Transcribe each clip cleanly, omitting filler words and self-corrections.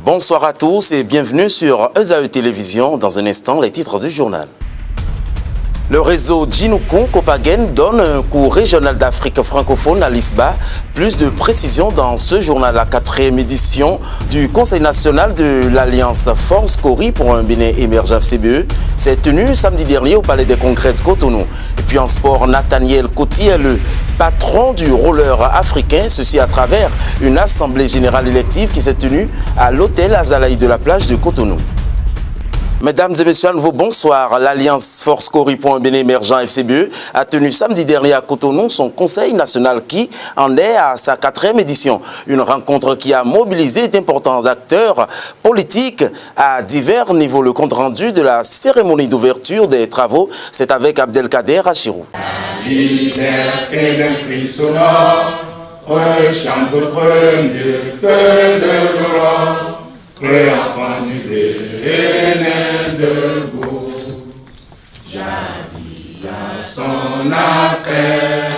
Bonsoir à tous et bienvenue sur ESAE Télévision. Dans un instant, les titres du journal. Le réseau Djinoukoun Kopagen donne un cours régional d'Afrique francophone à l'ISBA. Plus de précisions dans ce journal, la 4e édition du Conseil national de l'Alliance Force Cori pour un Bénin émergent FCBE s'est tenue samedi dernier au Palais des Congrès de Cotonou. Et puis en sport, Nathaniel Coty est le patron du roller africain, ceci à travers une assemblée générale élective qui s'est tenue à l'hôtel Azalaï de la plage de Cotonou. Mesdames et messieurs, à nouveau bonsoir. L'Alliance Force Cori pour un Bénin émergent FCBE a tenu samedi dernier à Cotonou son conseil national qui en est à sa 4e édition. Une rencontre qui a mobilisé d'importants acteurs politiques à divers niveaux. Le compte rendu de la cérémonie d'ouverture des travaux, c'est avec Abdelkader Achirou. La liberté d'un cri sonore, chante de premier feu de l'aurore, enfant du Bénin debout, jadis à son appel.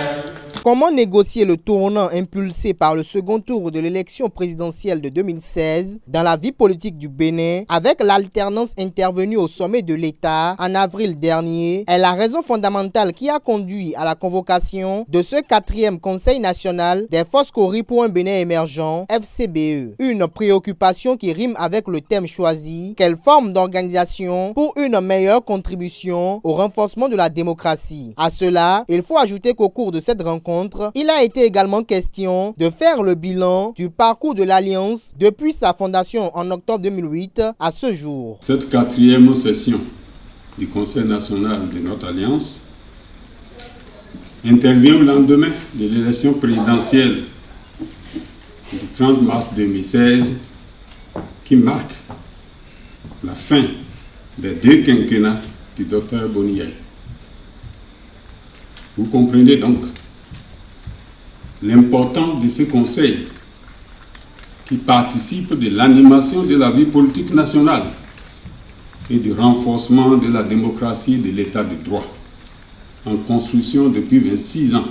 Comment négocier le tournant impulsé par le second tour de l'élection présidentielle de 2016 dans la vie politique du Bénin avec l'alternance intervenue au sommet de l'État en avril dernier est la raison fondamentale qui a conduit à la convocation de ce 4e Conseil national des Forces Cori pour un Bénin émergent FCBE. Une préoccupation qui rime avec le thème choisi, quelle forme d'organisation pour une meilleure contribution au renforcement de la démocratie. À cela, il faut ajouter qu'au cours de cette rencontre, il a été également question de faire le bilan du parcours de l'Alliance depuis sa fondation en octobre 2008 à ce jour. Cette 4e session du Conseil national de notre Alliance intervient au lendemain de l'élection présidentielle du 30 mars 2016 qui marque la fin des 2 quinquennats du Dr Boniaï. Vous comprenez donc l'importance de ce conseil qui participe de l'animation de la vie politique nationale et du renforcement de la démocratie et de l'état de droit en construction depuis 26 ans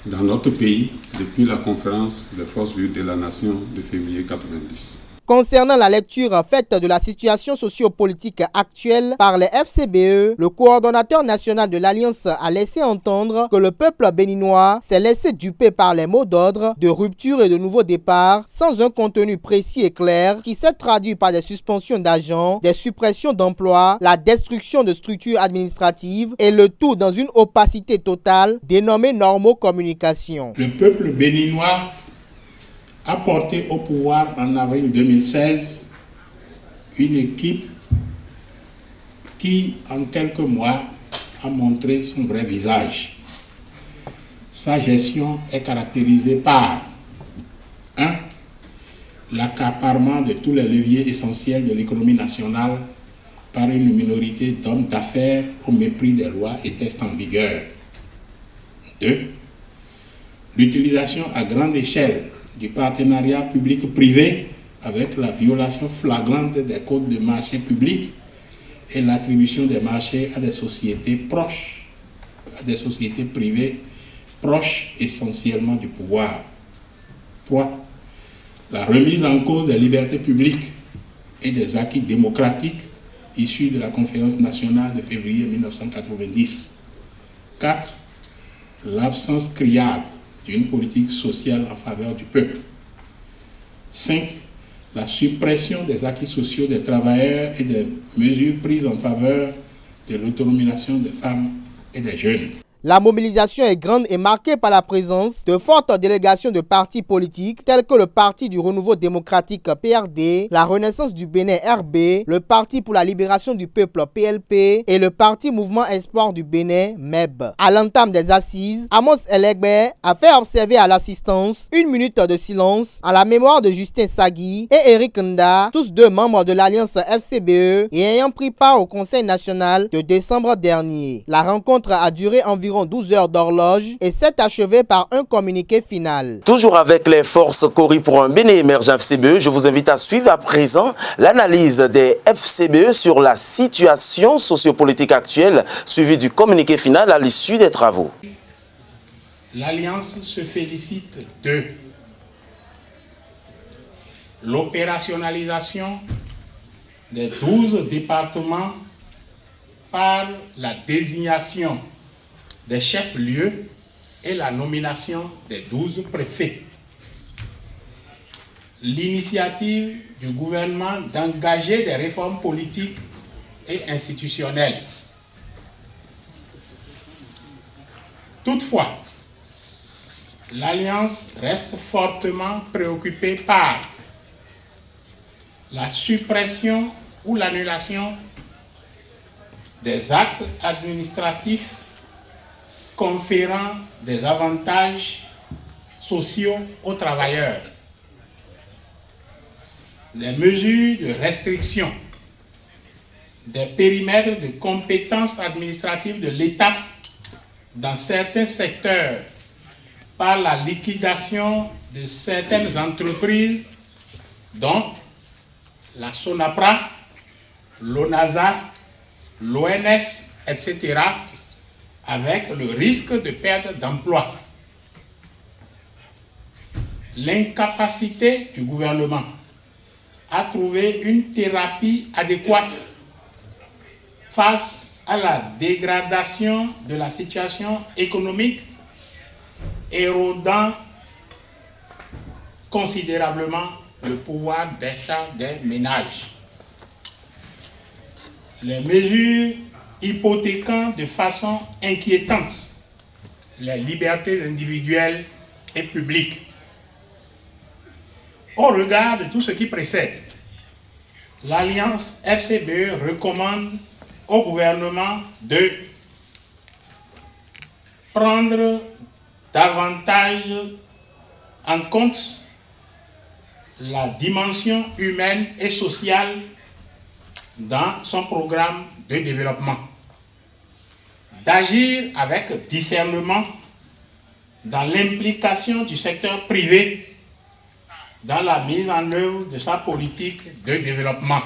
dans notre pays depuis la conférence des forces vives de la nation de février 1990. Concernant la lecture faite de la situation socio-politique actuelle par les FCBE, le coordonnateur national de l'Alliance a laissé entendre que le peuple béninois s'est laissé duper par les mots d'ordre de rupture et de nouveau départ sans un contenu précis et clair qui s'est traduit par des suspensions d'agents, des suppressions d'emplois, la destruction de structures administratives et le tout dans une opacité totale dénommée normocommunication. Le peuple béninois a porté au pouvoir en avril 2016 une équipe qui, en quelques mois, a montré son vrai visage. Sa gestion est caractérisée par 1. L'accaparement de tous les leviers essentiels de l'économie nationale par une minorité d'hommes d'affaires au mépris des lois et tests en vigueur. 2. L'utilisation à grande échelle du partenariat public-privé avec la violation flagrante des codes de marché public et l'attribution des marchés à des sociétés proches, à des sociétés privées proches essentiellement du pouvoir. 3. La remise en cause des libertés publiques et des acquis démocratiques issus de la conférence nationale de février 1990. 4. L'absence criarde d'une politique sociale en faveur du peuple. 5. La suppression des acquis sociaux des travailleurs et des mesures prises en faveur de l'autonomisation des femmes et des jeunes. La mobilisation est grande et marquée par la présence de fortes délégations de partis politiques tels que le Parti du Renouveau démocratique PRD, la Renaissance du Bénin RB, le Parti pour la libération du peuple PLP et le Parti Mouvement Espoir du Bénin MEB. À l'entame des assises, Amos Elegbe a fait observer à l'assistance une minute de silence en la mémoire de Justin Sagui et Eric Nda, tous 2 membres de l'Alliance FCBE et ayant pris part au Conseil national de décembre dernier. La rencontre a duré environ 12 heures d'horloge et s'est achevé par un communiqué final. Toujours avec les forces Cori pour un Bénin émergent FCBE, je vous invite à suivre à présent l'analyse des FCBE sur la situation sociopolitique actuelle, suivie du communiqué final à l'issue des travaux. L'Alliance se félicite de l'opérationnalisation des 12 départements par la désignation des chefs-lieux et la nomination des 12 préfets. L'initiative du gouvernement d'engager des réformes politiques et institutionnelles. Toutefois, l'Alliance reste fortement préoccupée par la suppression ou l'annulation des actes administratifs conférant des avantages sociaux aux travailleurs, les mesures de restriction des périmètres de compétences administratives de l'État dans certains secteurs par la liquidation de certaines entreprises, dont la SONAPRA, l'ONASA, l'ONS, etc., avec le risque de perte d'emploi. L'incapacité du gouvernement à trouver une thérapie adéquate face à la dégradation de la situation économique, érodant considérablement le pouvoir d'achat des ménages. Les mesures hypothéquant de façon inquiétante les libertés individuelles et publiques. Au regard de tout ce qui précède, l'Alliance FCBE recommande au gouvernement de prendre davantage en compte la dimension humaine et sociale dans son programme de développement, d'agir avec discernement dans l'implication du secteur privé dans la mise en œuvre de sa politique de développement.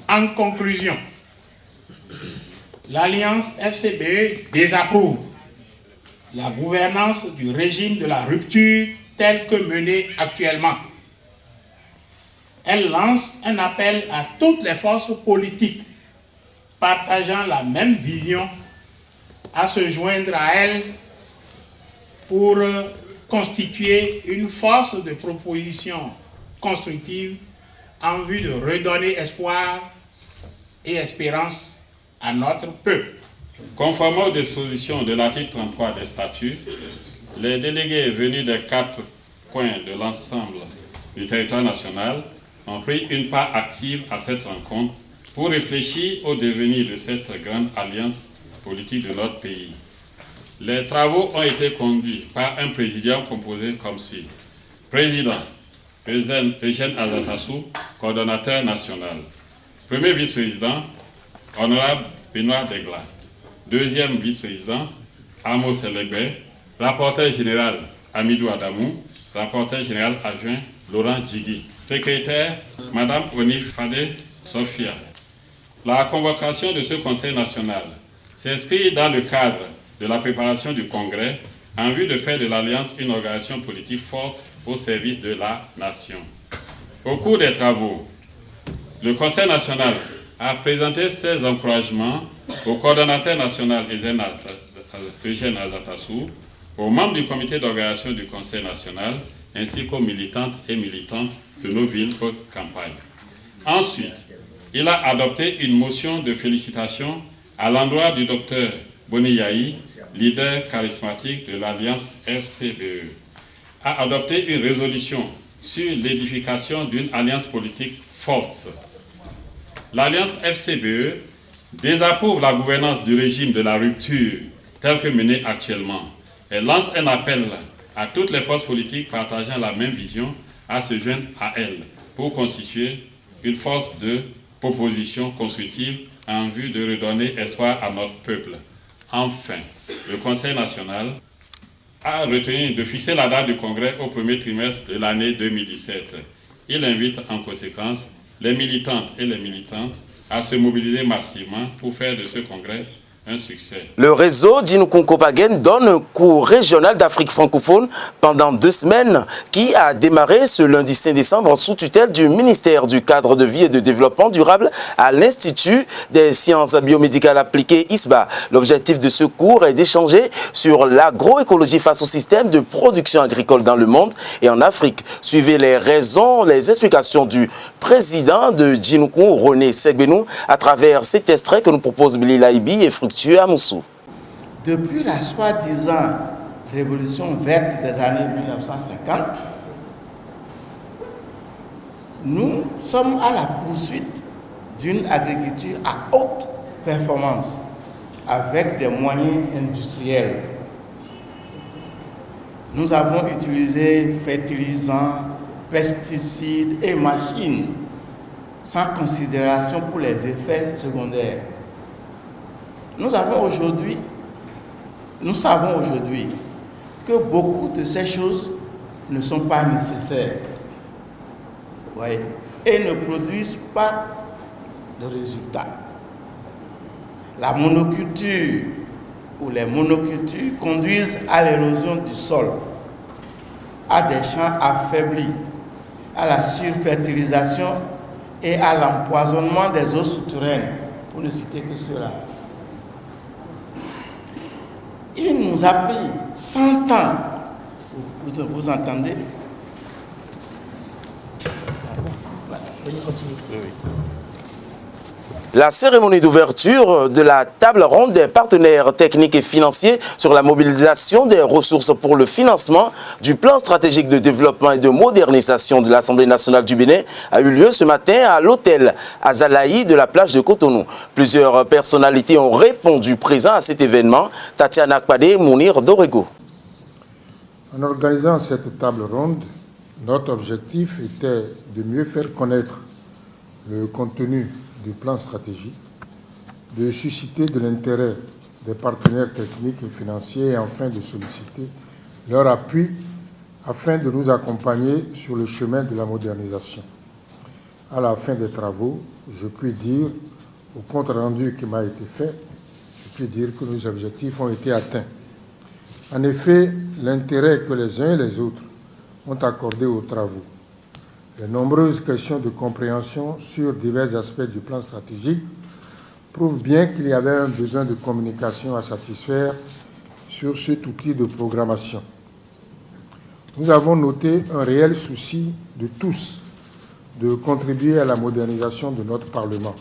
En conclusion, l'Alliance FCBE désapprouve la gouvernance du régime de la rupture telle que menée actuellement. Elle lance un appel à toutes les forces politiques partageant la même vision à se joindre à elle pour constituer une force de proposition constructive en vue de redonner espoir et espérance à notre peuple. Conformément aux dispositions de l'article 33 des statuts, les délégués venus des 4 coins de l'ensemble du territoire national ont pris une part active à cette rencontre pour réfléchir au devenir de cette grande alliance politique de notre pays. Les travaux ont été conduits par un présidium composé comme suit. Président, Eugène Azatassou, coordonnateur national. Premier vice-président, honorable Benoît Degla. Deuxième vice-président, Amos Selegbe. Rapporteur général, Amidou Adamou. Rapporteur général adjoint, Laurent Djigui. Secrétaire, Madame Onif Fade Sophia. La convocation de ce Conseil national s'inscrit dans le cadre de la préparation du Congrès en vue de faire de l'Alliance une organisation politique forte au service de la nation. Au cours des travaux, le Conseil national a présenté ses encouragements au coordonnateur national Eugène Azatassou, aux membres du comité d'organisation du Conseil national, ainsi qu'aux militantes et militantes de nos villes haute campagne. Ensuite, il a adopté une motion de félicitations à l'endroit du docteur Boniyahi, leader charismatique de l'Alliance FCBE, a adopté une résolution sur l'édification d'une alliance politique forte. L'Alliance FCBE désapprouve la gouvernance du régime de la rupture telle que menée actuellement. Elle lance un appel à toutes les forces politiques partageant la même vision à se joindre à elle pour constituer une force de proposition constructive en vue de redonner espoir à notre peuple. Enfin, le Conseil national a retenu de fixer la date du Congrès au premier trimestre de l'année 2017. Il invite en conséquence les militantes et les militantes à se mobiliser massivement pour faire de ce Congrès un succès. Le réseau Djinoukoun-Kopagen donne un cours régional d'Afrique francophone pendant 2 semaines qui a démarré ce lundi 5 décembre sous tutelle du ministère du Cadre de vie et de développement durable à l'Institut des sciences biomédicales appliquées ISBA. L'objectif de ce cours est d'échanger sur l'agroécologie face au système de production agricole dans le monde et en Afrique. Suivez les raisons, les explications du président de Djinoukoun, René Segbenou, à travers cet extrait que nous propose Billy Laibi et Fructueux Amoussou. Depuis la soi-disant révolution verte des années 1950, nous sommes à la poursuite d'une agriculture à haute performance avec des moyens industriels. Nous avons utilisé fertilisants, pesticides et machines sans considération pour les effets secondaires. Nous savons aujourd'hui que beaucoup de ces choses ne sont pas nécessaires, et ne produisent pas de résultats. La monoculture ou les monocultures conduisent à l'érosion du sol, à des champs affaiblis, à la surfertilisation et à l'empoisonnement des eaux souterraines, pour ne citer que cela. Il nous a pris 100 ans, vous entendez? La cérémonie d'ouverture de la table ronde des partenaires techniques et financiers sur la mobilisation des ressources pour le financement du plan stratégique de développement et de modernisation de l'Assemblée nationale du Bénin a eu lieu ce matin à l'hôtel Azalaï de la plage de Cotonou. Plusieurs personnalités ont répondu présents à cet événement. Tatiana Kpade, Mounir Dorego. En organisant cette table ronde, notre objectif était de mieux faire connaître le contenu du plan stratégique, de susciter de l'intérêt des partenaires techniques et financiers et enfin de solliciter leur appui afin de nous accompagner sur le chemin de la modernisation. À la fin des travaux, je puis dire, au compte rendu qui m'a été fait, je puis dire que nos objectifs ont été atteints. En effet, l'intérêt que les uns et les autres ont accordé aux travaux, les nombreuses questions de compréhension sur divers aspects du plan stratégique prouvent bien qu'il y avait un besoin de communication à satisfaire sur cet outil de programmation. Nous avons noté un réel souci de tous de contribuer à la modernisation de notre Parlement.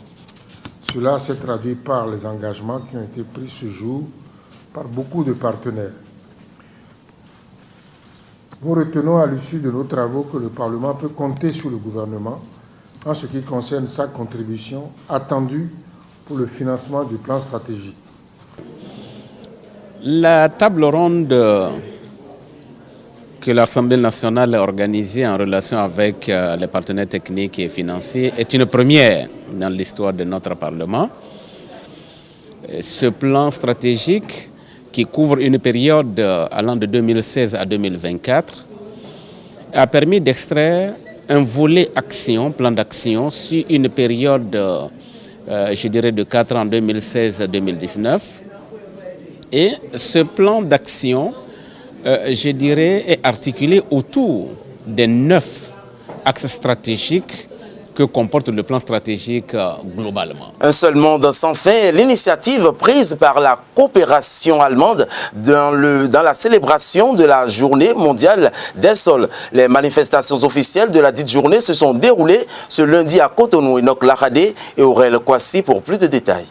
Cela s'est traduit par les engagements qui ont été pris ce jour par beaucoup de partenaires. Nous retenons à l'issue de nos travaux que le Parlement peut compter sur le gouvernement en ce qui concerne sa contribution attendue pour le financement du plan stratégique. La table ronde que l'Assemblée nationale a organisée en relation avec les partenaires techniques et financiers est une première dans l'histoire de notre Parlement. Ce plan stratégique qui couvre une période allant de 2016 à 2024, a permis d'extraire un volet action, plan d'action, sur une période, je dirais, de 4 ans, 2016-2019. Et ce plan d'action, je dirais, est articulé autour des 9 axes stratégiques que comporte le plan stratégique globalement. Un seul monde sans fin est l'initiative prise par la coopération allemande dans la célébration de la journée mondiale des sols. Les manifestations officielles de la dite journée se sont déroulées ce lundi à Cotonou. Enoch Laradé et Aurel Kwasi pour plus de détails.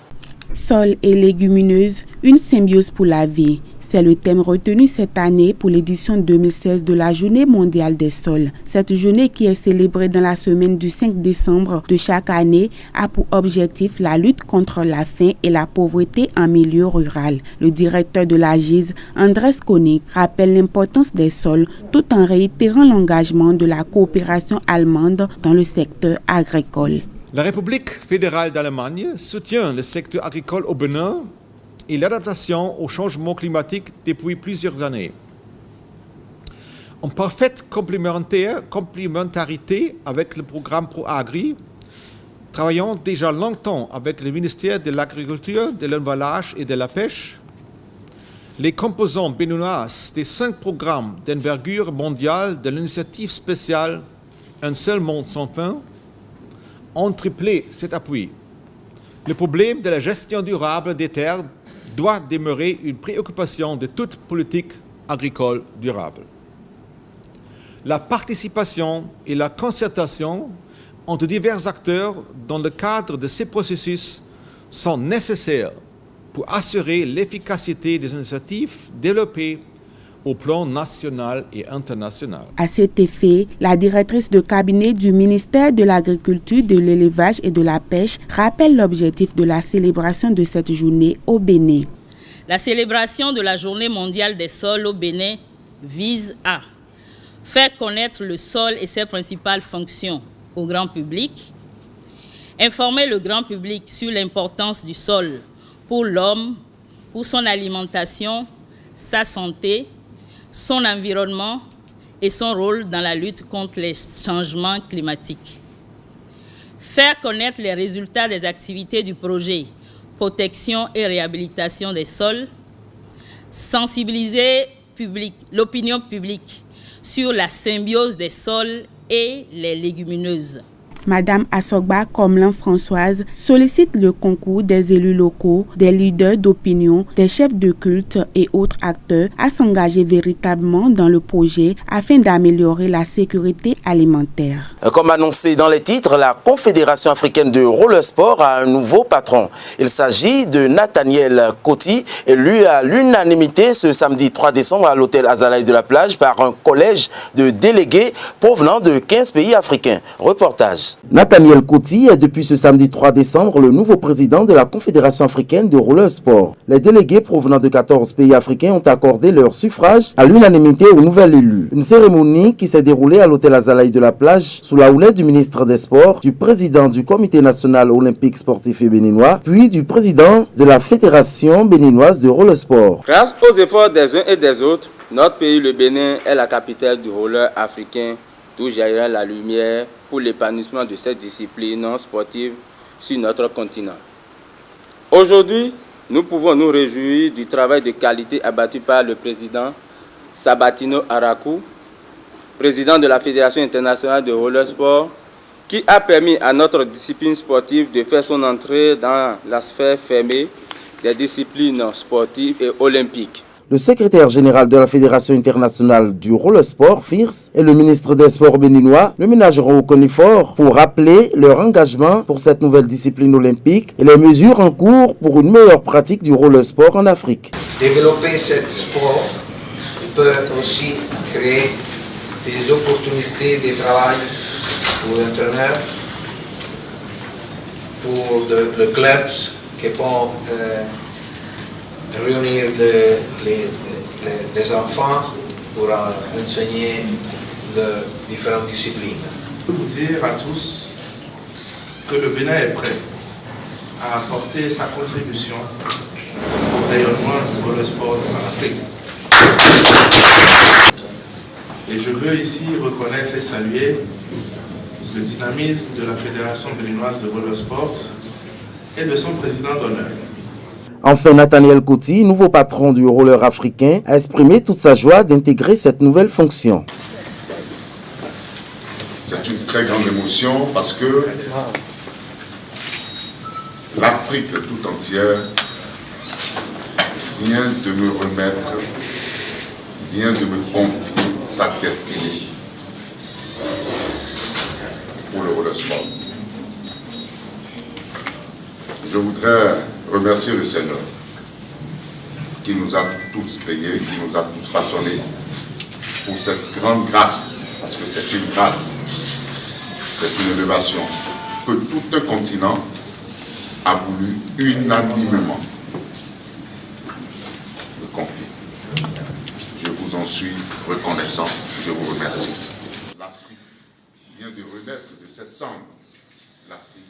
Sol et légumineuses, une symbiose pour la vie. C'est le thème retenu cette année pour l'édition 2016 de la Journée mondiale des sols. Cette journée qui est célébrée dans la semaine du 5 décembre de chaque année a pour objectif la lutte contre la faim et la pauvreté en milieu rural. Le directeur de la GIZ, Andrés Konig, rappelle l'importance des sols tout en réitérant l'engagement de la coopération allemande dans le secteur agricole. La République fédérale d'Allemagne soutient le secteur agricole au Bénin et l'adaptation au changement climatique depuis plusieurs années. En parfaite complémentarité avec le programme ProAgri, travaillant déjà longtemps avec le ministère de l'Agriculture, de l'Élevage et de la Pêche, les composants béninoises des 5 programmes d'envergure mondiale de l'initiative spéciale Un seul monde sans fin ont triplé cet appui. Le problème de la gestion durable des terres doit demeurer une préoccupation de toute politique agricole durable. La participation et la concertation entre divers acteurs dans le cadre de ces processus sont nécessaires pour assurer l'efficacité des initiatives développées au plan national et international. À cet effet, la directrice de cabinet du ministère de l'Agriculture, de l'Élevage et de la Pêche rappelle l'objectif de la célébration de cette journée au Bénin. La célébration de la Journée mondiale des sols au Bénin vise à faire connaître le sol et ses principales fonctions au grand public, informer le grand public sur l'importance du sol pour l'homme, pour son alimentation, sa santé, son environnement et son rôle dans la lutte contre les changements climatiques. Faire connaître les résultats des activités du projet protection et réhabilitation des sols, sensibiliser l'opinion publique sur la symbiose des sols et les légumineuses. Madame Assogba Komlan Françoise sollicite le concours des élus locaux, des leaders d'opinion, des chefs de culte et autres acteurs à s'engager véritablement dans le projet afin d'améliorer la sécurité alimentaire. Comme annoncé dans les titres, la Confédération africaine de roller sport a un nouveau patron. Il s'agit de Nathaniel Coty, élu à l'unanimité ce samedi 3 décembre à l'hôtel Azalaï de la Plage par un collège de délégués provenant de 15 pays africains. Reportage. Nathaniel Coty est depuis ce samedi 3 décembre le nouveau président de la Confédération africaine de roller sport. Les délégués provenant de 14 pays africains ont accordé leur suffrage à l'unanimité au nouvel élu. Une cérémonie qui s'est déroulée à l'hôtel Azalaï de la Plage sous la houlette du ministre des Sports, du président du Comité national olympique sportif et béninois, puis du président de la Fédération béninoise de roller sport. Grâce aux efforts des uns et des autres, notre pays, le Bénin, est la capitale du roller africain, d'où jaillira la lumière pour l'épanouissement de cette discipline sportive sur notre continent. Aujourd'hui, nous pouvons nous réjouir du travail de qualité abattu par le président Sabatino Araku, président de la Fédération internationale de roller sport, qui a permis à notre discipline sportive de faire son entrée dans la sphère fermée des disciplines sportives et olympiques. Le secrétaire général de la Fédération internationale du roller sport, FIRS, et le ministre des Sports béninois le ménageront au Conifor pour rappeler leur engagement pour cette nouvelle discipline olympique et les mesures en cours pour une meilleure pratique du roller sport en Afrique. Développer ce sport peut aussi créer des opportunités de travail pour les entraîneurs, pour les clubs qui peuvent réunir les enfants pour enseigner les différentes disciplines. Je veux vous dire à tous que le Bénin est prêt à apporter sa contribution au rayonnement du roller sport en Afrique. Et je veux ici reconnaître et saluer le dynamisme de la Fédération béninoise de roller sport et de son président d'honneur. Enfin, Nathaniel Coty, nouveau patron du roller africain, a exprimé toute sa joie d'intégrer cette nouvelle fonction. C'est une très grande émotion parce que l'Afrique tout entière vient de me remettre, vient de me confier sa destinée pour le roller sport. Je voudrais remercier le Seigneur qui nous a tous créés, qui nous a tous façonnés pour cette grande grâce, parce que c'est une grâce, c'est une élévation que tout un continent a voulu unanimement me confier. Je vous en suis reconnaissant, je vous remercie. L'Afrique vient de renaître de ses cendres. L'Afrique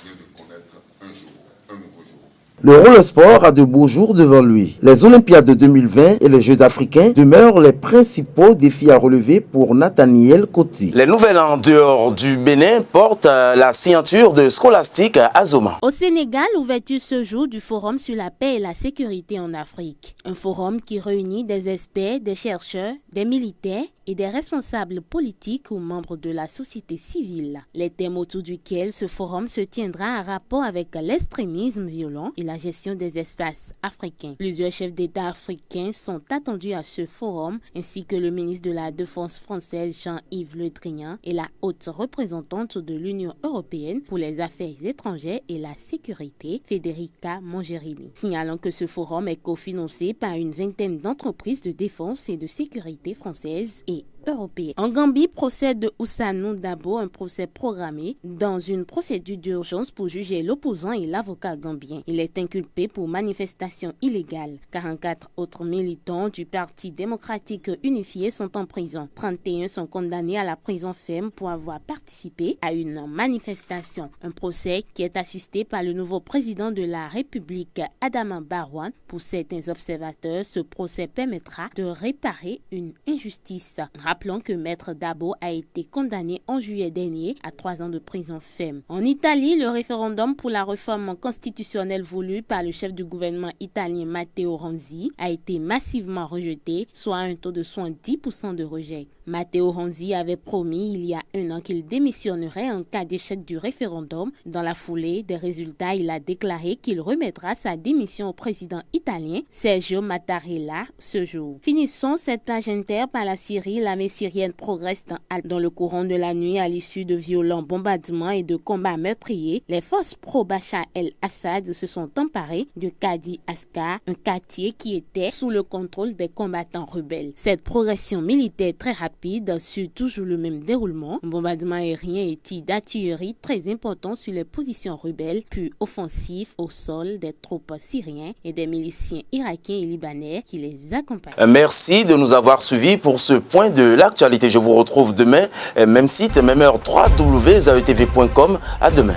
vient de connaître un jour, un nouveau jour. Le roller sport a de beaux jours devant lui. Les Olympiades de 2020 et les Jeux africains demeurent les principaux défis à relever pour Nathaniel Koti. Les nouvelles en dehors du Bénin portent la signature de Scholastic Azoma. Au Sénégal, l'ouverture ce jour du Forum sur la paix et la sécurité en Afrique. Un forum qui réunit des experts, des chercheurs, des militaires et des responsables politiques ou membres de la société civile. Les thèmes autour duquel ce forum se tiendra en rapport avec l'extrémisme violent et la gestion des espaces africains. Plusieurs chefs d'État africains sont attendus à ce forum, ainsi que le ministre de la Défense française Jean-Yves Le Drian et la haute représentante de l'Union européenne pour les affaires étrangères et la sécurité, Federica Mogherini. Signalons que ce forum est cofinancé par une vingtaine d'entreprises de défense et de sécurité françaises et européenne. En Gambie, procès de Oussano Dabo, un procès programmé dans une procédure d'urgence pour juger l'opposant et l'avocat gambien. Il est inculpé pour manifestation illégale. 44 autres militants du Parti démocratique unifié sont en prison. 31 sont condamnés à la prison ferme pour avoir participé à une manifestation. Un procès qui est assisté par le nouveau président de la République, Adama Barrow. Pour certains observateurs, ce procès permettra de réparer une injustice. Rappelons que Maître Dabo a été condamné en juillet dernier à 3 ans de prison ferme. En Italie, le référendum pour la réforme constitutionnelle voulu par le chef du gouvernement italien Matteo Renzi a été massivement rejeté, soit un taux de 70% de rejet. Matteo Renzi avait promis il y a un an qu'il démissionnerait en cas d'échec du référendum. Dans la foulée des résultats, il a déclaré qu'il remettra sa démission au président italien Sergio Mattarella ce jour. Finissons cette page inter par la Syrie. L'armée syrienne progresse dans le courant de la nuit à l'issue de violents bombardements et de combats meurtriers. Les forces pro-Bachar el-Assad se sont emparées de Qadi Askar, un quartier qui était sous le contrôle des combattants rebelles. Cette progression militaire très rapide suit toujours le même déroulement. Un bombardement aérien et tir d'artillerie très important sur les positions rebelles, puis offensif au sol des troupes syriennes et des miliciens irakiens et libanais qui les accompagnent. Merci de nous avoir suivis pour ce point de l'actualité. Je vous retrouve demain, même site, même heure, www.zaetv.com. À demain.